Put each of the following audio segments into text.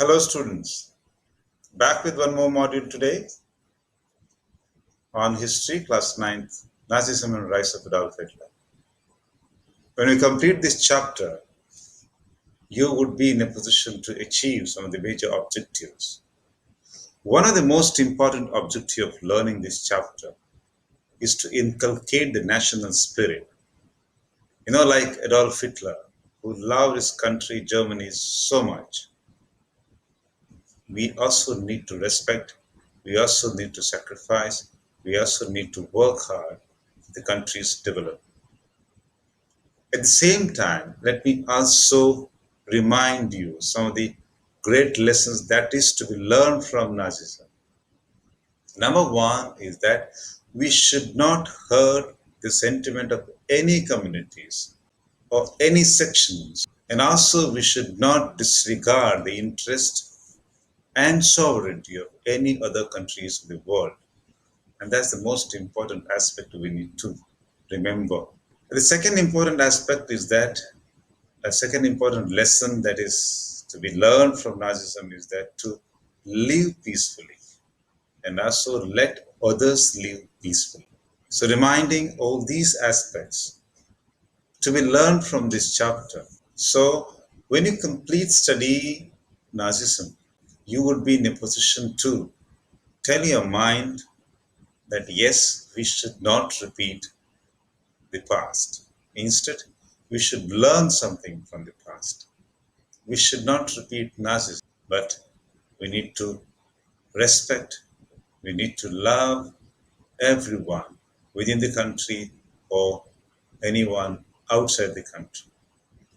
Hello students, back with one more module today on history, class 9th, Nazism and Rise of Adolf Hitler. When we complete this chapter, you would be in a position to achieve some of the major objectives. One of the most important objectives of learning this chapter is to inculcate the national spirit. Like Adolf Hitler, who loved his country, Germany, so much. We also need to respect, we also need to sacrifice, we also need to work hard for the country's development. At the same time, let me also remind you some of the great lessons that is to be learned from Nazism. Number one is that we should not hurt the sentiment of any communities or any sections, and also we should not disregard the interest and sovereignty of any other countries in the world. And that's the most important aspect we need to remember. The second important aspect is that a second important lesson that is to be learned from Nazism is that to live peacefully and also let others live peacefully. So reminding all these aspects to be learned from this chapter. So when you complete study Nazism, you would be in a position to tell your mind that yes, we should not repeat the past. Instead, we should learn something from the past. We should not repeat Nazism, but we need to respect, we need to love everyone within the country or anyone outside the country.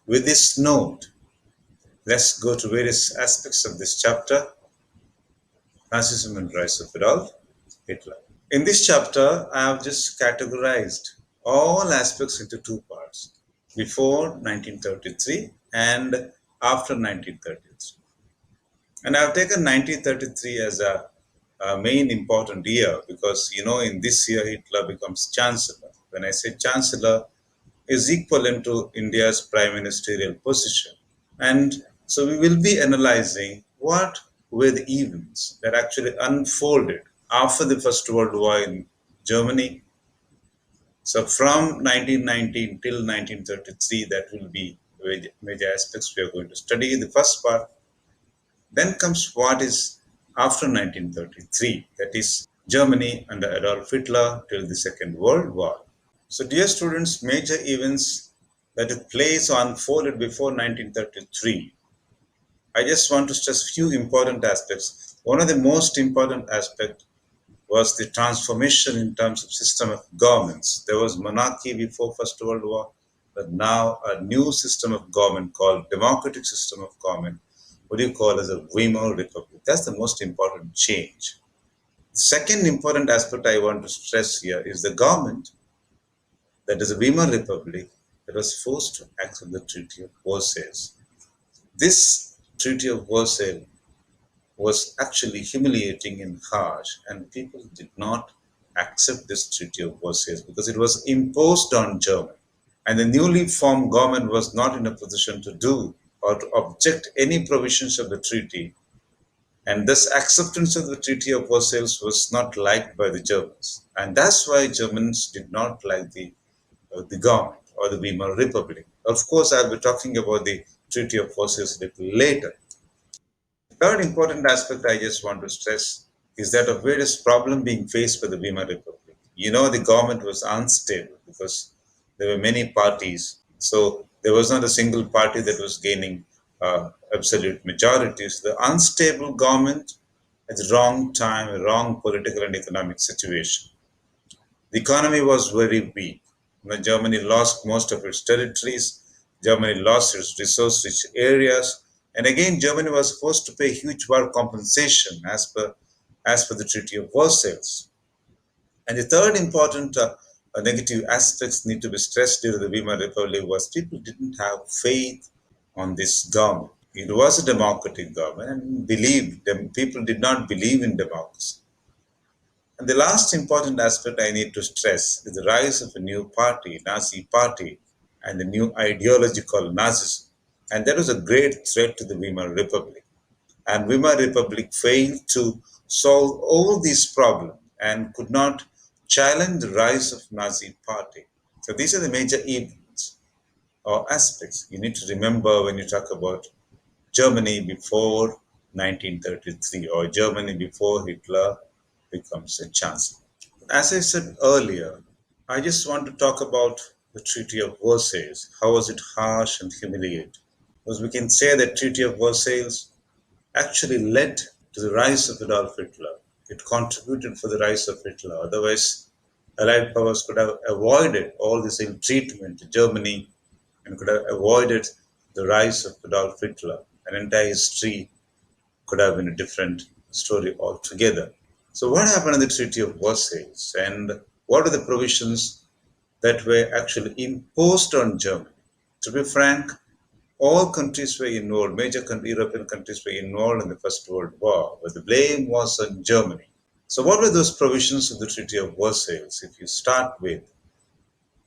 With this note, let's go to various aspects of this chapter, Nazism and Rise of Adolf Hitler. In this chapter, I have just categorized all aspects into two parts, before 1933 and after 1933. And I've taken 1933 as a main important year because, in this year, Hitler becomes Chancellor. When I say Chancellor, is equivalent to India's prime ministerial position. And so we will be analyzing what were the events that actually unfolded after the First World War in Germany. So from 1919 till 1933, that will be major aspects we are going to study in the first part. Then comes what is after 1933, that is Germany under Adolf Hitler till the Second World War. So dear students, major events that took place or unfolded before 1933. I just want to stress a few important aspects. One of the most important aspects was the transformation in terms of system of governments. There was monarchy before First World War, but now a new system of government called democratic system of government, what do you call as a Weimar Republic. That's the most important change. The second important aspect I want to stress here is the government, that is a Weimar Republic, that was forced to accept the Treaty of Versailles. This Treaty of Versailles was actually humiliating and harsh, and people did not accept this Treaty of Versailles because it was imposed on Germany. And the newly formed government was not in a position to do or to object any provisions of the treaty. And this acceptance of the Treaty of Versailles was not liked by the Germans. And that's why Germans did not like the government or the Weimar Republic. Of course, I'll be talking about the Treaty of Versailles a little later. Third important aspect I just want to stress is that of various problems being faced by the Weimar Republic. The government was unstable because there were many parties. So there was not a single party that was gaining absolute majorities. The unstable government at the wrong time, a wrong political and economic situation. The economy was very weak. Germany lost most of its territories. Germany lost its resource-rich areas. And again, Germany was forced to pay huge war compensation as per the Treaty of Versailles. And the third important negative aspects need to be stressed during the Weimar Republic was people didn't have faith on this government. It was a democratic government and people did not believe in democracy. And the last important aspect I need to stress is the rise of a new party, Nazi party, and the new ideology called Nazism. And that was a great threat to the Weimar Republic. And Weimar Republic failed to solve all these problems and could not challenge the rise of Nazi party. So these are the major events or aspects you need to remember when you talk about Germany before 1933 or Germany before Hitler becomes a chancellor. As I said earlier, I just want to talk about the Treaty of Versailles. How was it harsh and humiliating? Because we can say that Treaty of Versailles actually led to the rise of Adolf Hitler. It contributed for the rise of Hitler. Otherwise, Allied powers could have avoided all this ill treatment to Germany and could have avoided the rise of Adolf Hitler. An entire history could have been a different story altogether. So, what happened in the Treaty of Versailles, and what are the provisions that were actually imposed on Germany? To be frank, all countries were involved, major European countries were involved in the First World War, but the blame was on Germany. So, what were those provisions of the Treaty of Versailles? If you start with,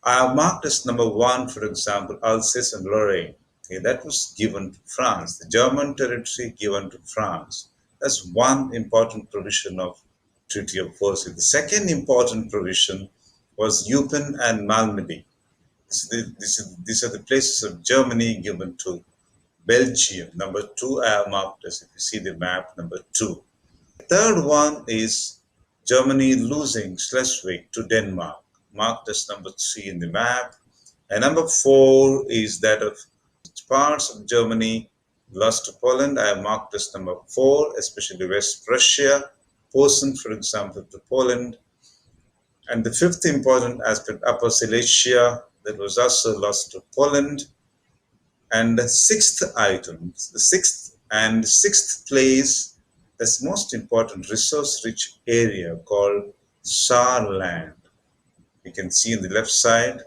I have marked as number one, for example, Alsace and Lorraine. Okay, that was given to France, the German territory given to France. That's one important provision of Treaty of Versailles. The second important provision was Eupen and Malmedy. These are the places of Germany given to Belgium. Number two, I have marked as, if you see the map, number two. The third one is Germany losing Schleswig to Denmark, marked as number three in the map. And number four is that of parts of Germany lost to Poland. I have marked as number four, especially West Prussia, Posen, for example, to Poland. And the fifth important aspect, Upper Silesia, that was also lost to Poland. And the sixth item, the sixth place, that's most important, resource-rich area called Saarland. You can see on the left side,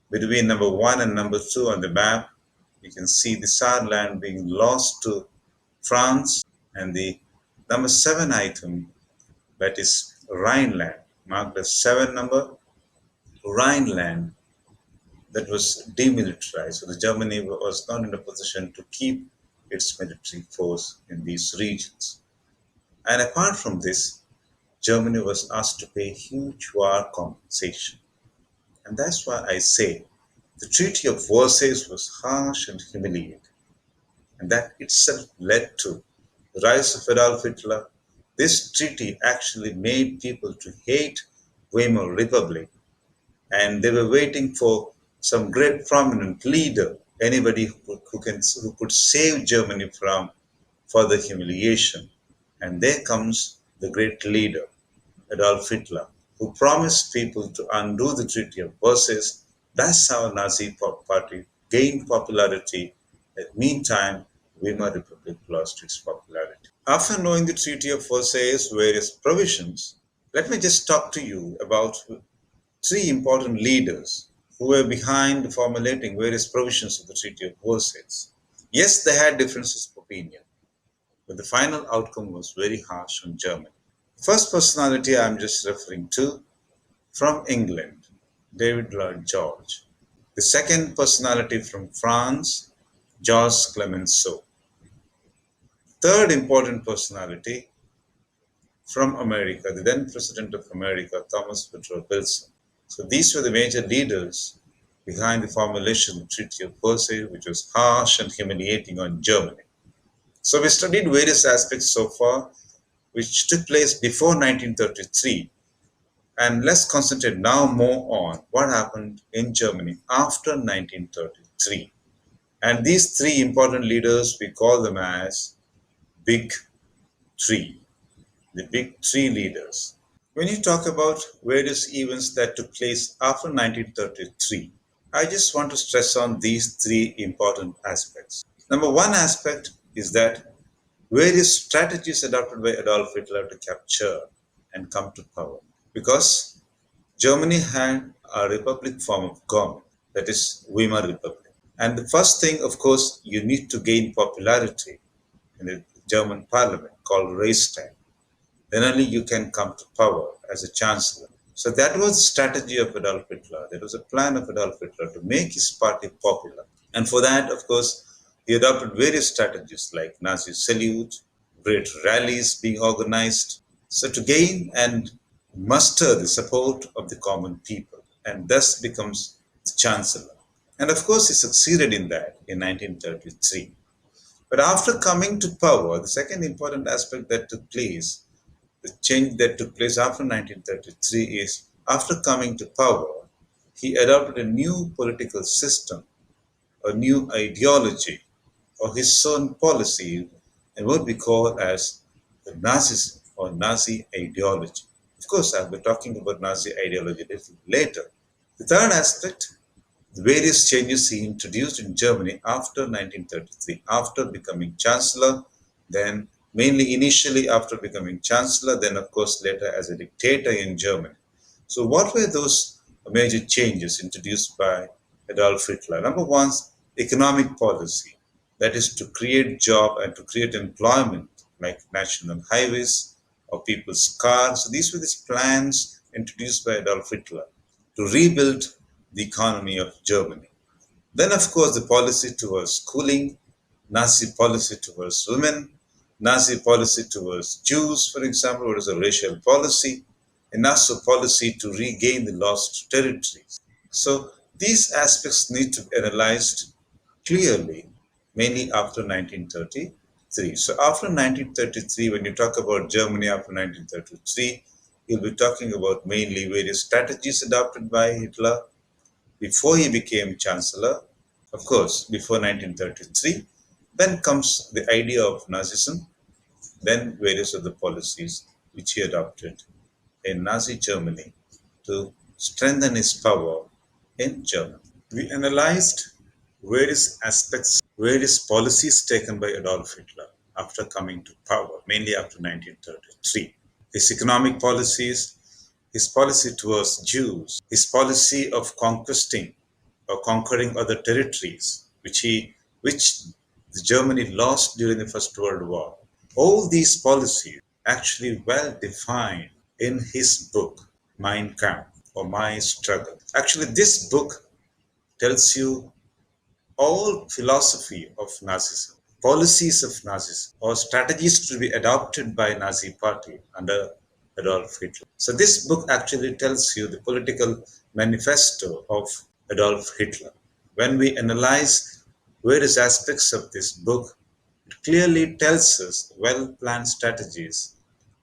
between number one and number two on the map, you can see the Saarland being lost to France, and the number seven item, that is Rhineland, marked as seven number, Rhineland, that was demilitarized. So the Germany was not in a position to keep its military force in these regions. And apart from this, Germany was asked to pay huge war compensation. And that's why I say the Treaty of Versailles was harsh and humiliating. And that itself led to the rise of Adolf Hitler. This treaty actually made people to hate Weimar Republic, and they were waiting for some great prominent leader, anybody who could save Germany from further humiliation. And there comes the great leader, Adolf Hitler, who promised people to undo the Treaty of Versailles. That's how Nazi party gained popularity. In the meantime, Weimar Republic lost its popularity. After knowing the Treaty of Versailles' various provisions, let me just talk to you about three important leaders who were behind formulating various provisions of the Treaty of Versailles. Yes, they had differences of opinion, but the final outcome was very harsh on Germany. First personality I'm just referring to from England, David Lloyd George. The second personality from France, Georges Clemenceau. Third important personality from America, the then President of America, Thomas Woodrow Wilson. So these were the major leaders behind the formulation of the Treaty of Versailles, which was harsh and humiliating on Germany. So we studied various aspects so far, which took place before 1933. And let's concentrate now more on what happened in Germany after 1933. And these three important leaders, we call them as Big Three, the Big Three leaders. When you talk about various events that took place after 1933, I just want to stress on these three important aspects. Number one aspect is that various strategies adopted by Adolf Hitler to capture and come to power. Because Germany had a republic form of government, that is Weimar Republic. And the first thing, of course, you need to gain popularity in the German parliament called Reichstag. Then only you can come to power as a chancellor. So that was the strategy of Adolf Hitler. That was a plan of Adolf Hitler to make his party popular. And for that, of course, he adopted various strategies like Nazi salute, great rallies being organized. So to gain and muster the support of the common people, and thus becomes the chancellor. And of course, he succeeded in that in 1933. But after coming to power, the second important aspect that took place, the change that took place after 1933 is after coming to power, he adopted a new political system, a new ideology, or his own policy, and what we call as the Nazism or Nazi ideology. Of course, I'll be talking about Nazi ideology a little later. The third aspect, the various changes he introduced in Germany after 1933, after becoming chancellor, then mainly initially after becoming chancellor, then of course later as a dictator in Germany. So what were those major changes introduced by Adolf Hitler? Number one, economic policy, that is to create job and to create employment like national highways or people's cars. So these were these plans introduced by Adolf Hitler to rebuild the economy of Germany. Then, of course, the policy towards schooling, Nazi policy towards women, Nazi policy towards Jews, for example, what is a racial policy, and also policy to regain the lost territories. So these aspects need to be analyzed clearly, mainly after 1933. So after 1933, when you talk about Germany after 1933, you'll be talking about mainly various strategies adopted by Hitler before he became chancellor, of course, before 1933. Then comes the idea of Nazism, then various other policies which he adopted in Nazi Germany to strengthen his power in Germany. We analyzed various aspects, various policies taken by Adolf Hitler after coming to power, mainly after 1933. His economic policies, his policy towards Jews, his policy of conquesting or conquering other territories, which Germany lost during the First World War. All these policies actually well defined in his book, Mein Kampf or My Struggle. Actually, this book tells you all philosophy of Nazism, policies of Nazism, or strategies to be adopted by Nazi party under Adolf Hitler. So this book actually tells you the political manifesto of Adolf Hitler. When we analyze various aspects of this book, it clearly tells us well-planned strategies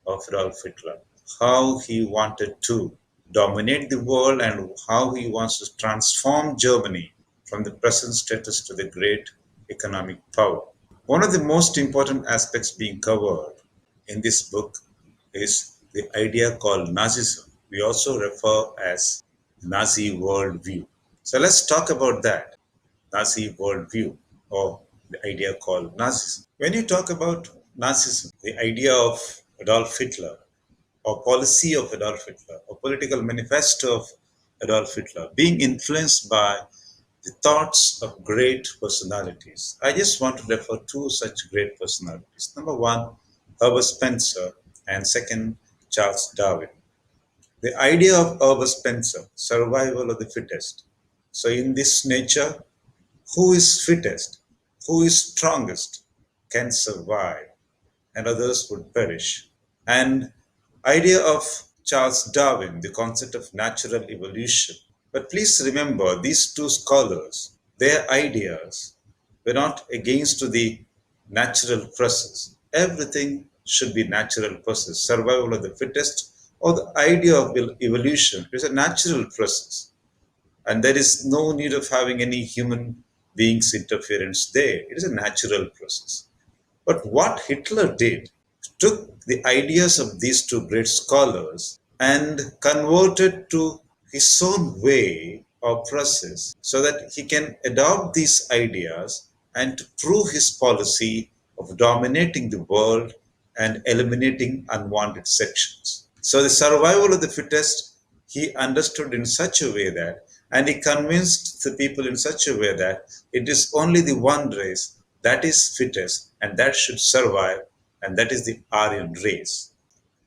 of Adolf Hitler, how he wanted to dominate the world and how he wants to transform Germany from the present status to the great economic power. One of the most important aspects being covered in this book is the idea called Nazism. We also refer as Nazi worldview. So let's talk about that, Nazi worldview, or the idea called Nazism. When you talk about Nazism, the idea of Adolf Hitler, or policy of Adolf Hitler, or political manifesto of Adolf Hitler, being influenced by the thoughts of great personalities. I just want to refer two such great personalities. Number one, Herbert Spencer, and second, Charles Darwin. The idea of Herbert Spencer, survival of the fittest. So in this nature, who is fittest, who is strongest, can survive, and others would perish. And idea of Charles Darwin, the concept of natural evolution. But please remember, these two scholars, their ideas were not against to the natural process. Everything should be natural process. Survival of the fittest or the idea of evolution is a natural process. And there is no need of having any human beings interference there. It is a natural process. But what Hitler did, took the ideas of these two great scholars and converted to his own way or process so that he can adopt these ideas and to prove his policy of dominating the world and eliminating unwanted sections. So the survival of the fittest, he understood in such a way that, and he convinced the people in such a way that it is only the one race that is fittest and that should survive, and that is the Aryan race.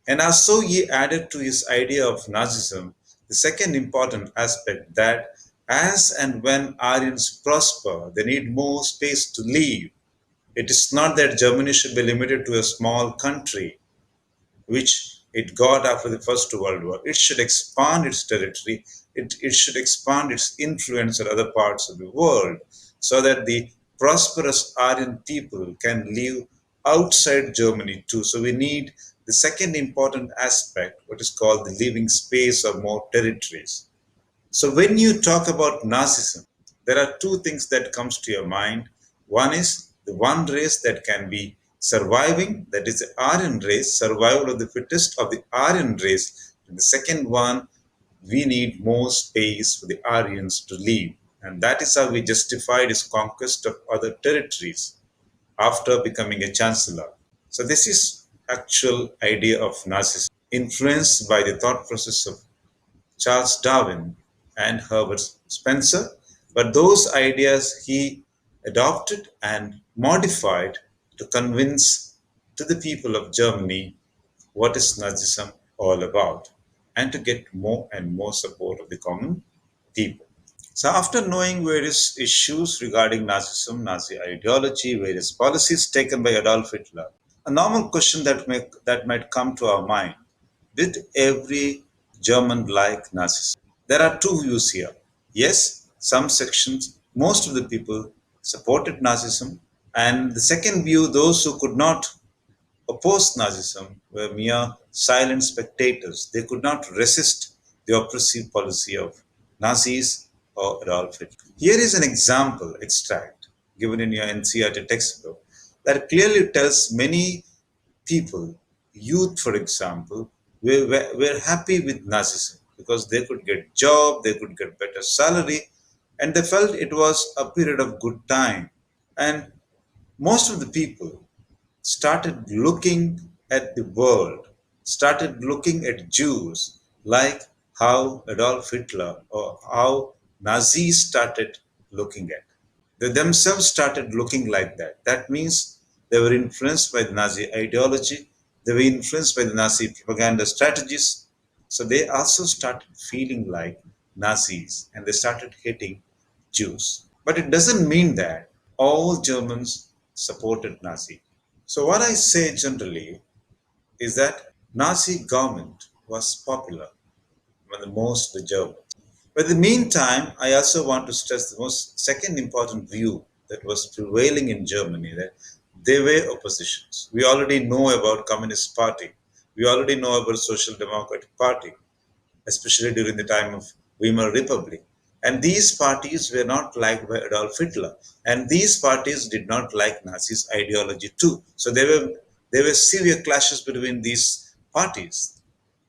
And also he added to his idea of Nazism the second important aspect, that as and when Aryans prosper, they need more space to live. It is not that Germany should be limited to a small country which it got after the First World War. It should expand its territory, it should expand its influence on other parts of the world so that the prosperous Aryan people can live outside Germany too. So we need the second important aspect, what is called the living space or more territories. So when you talk about Nazism, there are two things that comes to your mind. One is the one race that can be surviving, that is the Aryan race, survival of the fittest of the Aryan race. And the second one, we need more space for the Aryans to live. And that is how we justified his conquest of other territories after becoming a chancellor. So this is actual idea of Nazism, influenced by the thought process of Charles Darwin and Herbert Spencer, but those ideas he adopted and modified to convince to the people of Germany what is Nazism all about and to get more and more support of the common people. So after knowing various issues regarding Nazism, Nazi ideology, various policies taken by Adolf Hitler, a normal question that might come to our mind, did every German like Nazism? There are two views here. Yes, some sections, most of the people supported Nazism, and the second view, those who could not oppose Nazism were mere silent spectators. They could not resist the oppressive policy of Nazis or Adolf Hitler. Here is an example extract given in your NCERT textbook that clearly tells many people, youth for example, were happy with Nazism because they could get job, they could get better salary, and they felt it was a period of good time. And most of the people started looking at the world, started looking at Jews like how Adolf Hitler or how Nazis started looking at. They themselves started looking like that. That means they were influenced by the Nazi ideology, they were influenced by the Nazi propaganda strategies. So they also started feeling like Nazis and they started hating Jews. But it doesn't mean that all Germans supported Nazi. So what I say generally is that Nazi government was popular among the most of the Germans. But in the meantime, I also want to stress the most second important view that was prevailing in Germany, that they were oppositions. We already know about Communist Party. We already know about Social Democratic Party, especially during the time of Weimar Republic. And these parties were not liked by Adolf Hitler. And these parties did not like Nazis' ideology too. So there were severe clashes between these parties,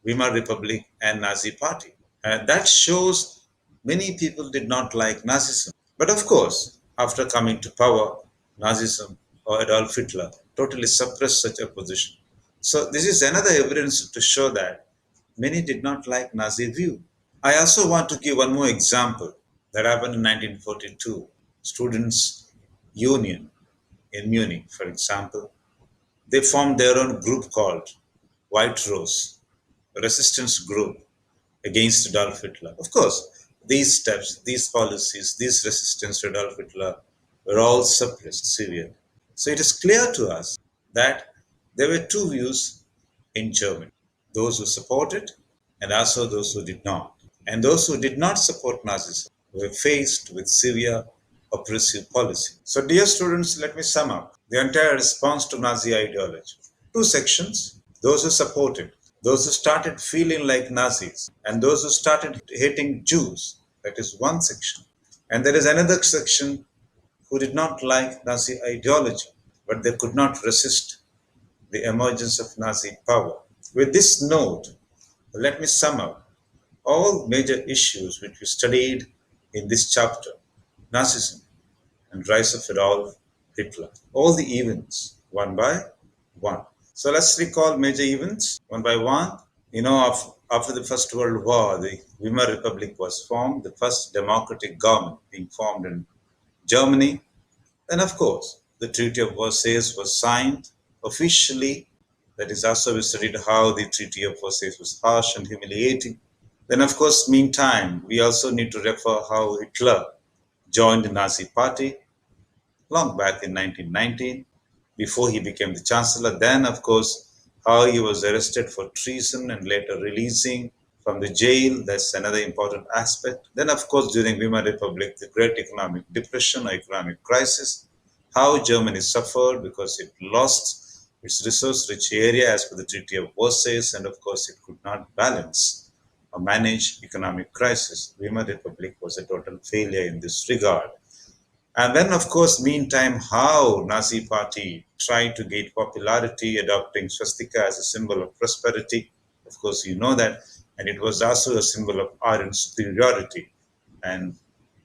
Weimar Republic and Nazi Party. And that shows many people did not like Nazism. But of course, after coming to power, Nazism or Adolf Hitler totally suppressed such opposition. So this is another evidence to show that many did not like Nazi view. I also want to give one more example that happened in 1942. Students' Union in Munich, for example, they formed their own group called White Rose, a resistance group against Adolf Hitler. Of course, these steps, these policies, these resistance to Adolf Hitler were all suppressed severely. So it is clear to us that there were two views in Germany, those who supported and also those who did not. And those who did not support Nazism were faced with severe oppressive policy. So, dear students, let me sum up the entire response to Nazi ideology. Two sections, those who supported, those who started feeling like Nazis, and those who started hating Jews. That is one section. And there is another section who did not like Nazi ideology, but they could not resist the emergence of Nazi power. With this note, let me sum up all major issues which we studied in this chapter: Nazism and rise of Adolf Hitler. All the events, one by one. So let's recall major events one by one. After the First World War, the Weimar Republic was formed, the first democratic government being formed in Germany. Then, of course, the Treaty of Versailles was signed officially. That is, also we studied how the Treaty of Versailles was harsh and humiliating. Then, of course, meantime, we also need to refer how Hitler joined the Nazi Party long back in 1919. before he became the chancellor. Then, of course, how he was arrested for treason and later releasing from the jail. That's another important aspect. Then, of course, during Weimar Republic, the Great Economic Depression or economic crisis, how Germany suffered because it lost its resource-rich area as per the Treaty of Versailles, and of course, it could not balance or manage economic crisis. Weimar Republic was a total failure in this regard. And then, of course, meantime, how Nazi Party tried to gain popularity, adopting swastika as a symbol of prosperity. Of course, you know that. And it was also a symbol of Aryan superiority and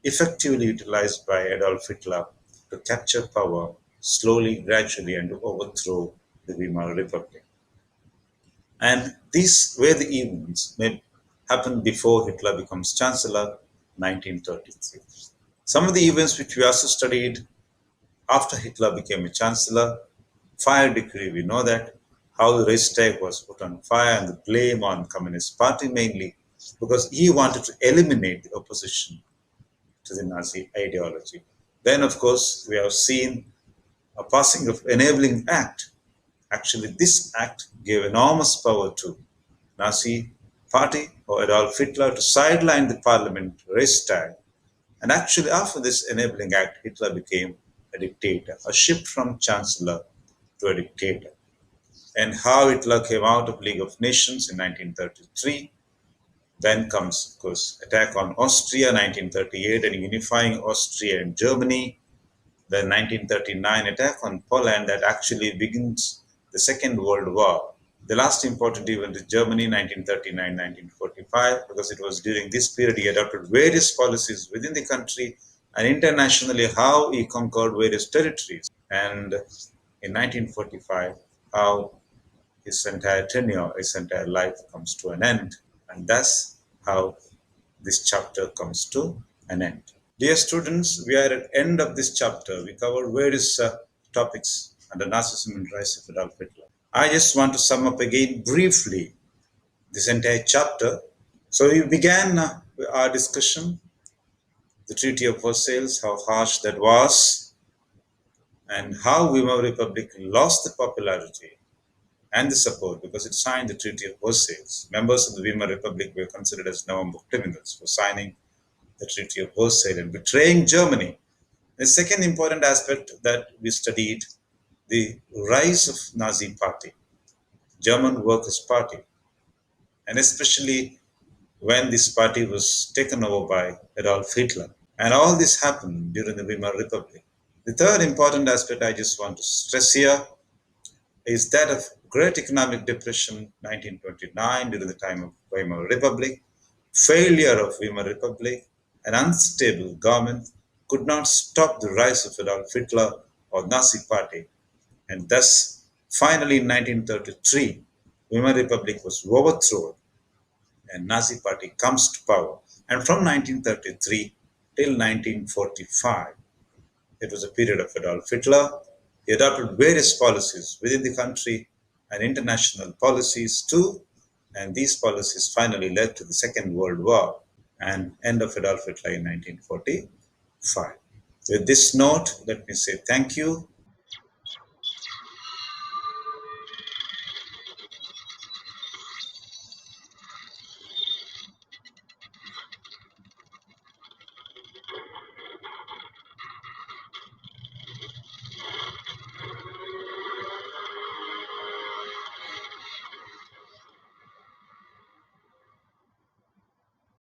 effectively utilized by Adolf Hitler to capture power slowly, gradually, and to overthrow the Weimar Republic. And these were the events that happened before Hitler becomes Chancellor, 1933. Some of the events which we also studied after Hitler became a chancellor, fire decree, we know that, how the Reichstag was put on fire and the blame on Communist Party mainly because he wanted to eliminate the opposition to the Nazi ideology. Then, of course, we have seen a passing of Enabling Act. Actually, this act gave enormous power to Nazi Party or Adolf Hitler to sideline the parliament Reichstag. And actually, after this Enabling Act, Hitler became a dictator, a shift from chancellor to a dictator. And how Hitler came out of League of Nations in 1933. Then comes, of course, attack on Austria, 1938, and unifying Austria and Germany. The 1939 attack on Poland that actually begins the Second World War. The last important event is Germany, 1939-1945, because it was during this period he adopted various policies within the country and internationally how he conquered various territories. And in 1945, how his entire tenure, his entire life comes to an end. And that's how this chapter comes to an end. Dear students, we are at the end of this chapter. We covered various topics under Nazism and rise of Adolf Hitler. I just want to sum up again briefly this entire chapter. So we began our discussion, the Treaty of Versailles, how harsh that was, and how Weimar Republic lost the popularity and the support because it signed the Treaty of Versailles. Members of the Weimar Republic were considered as Nuremberg criminals for signing the Treaty of Versailles and betraying Germany. The second important aspect that we studied, the rise of Nazi Party, German Workers' Party, and especially when this party was taken over by Adolf Hitler. And all this happened during the Weimar Republic. The third important aspect I just want to stress here is that of Great Economic Depression 1929 during the time of Weimar Republic, failure of Weimar Republic, an unstable government could not stop the rise of Adolf Hitler or Nazi Party, and thus finally in 1933 Weimar Republic was overthrown and Nazi Party comes to power. And from 1933 till 1945, it was a period of Adolf Hitler. He adopted various policies within the country and international policies too, and these policies finally led to the Second World War and end of Adolf Hitler in 1945. With this note, let me say thank you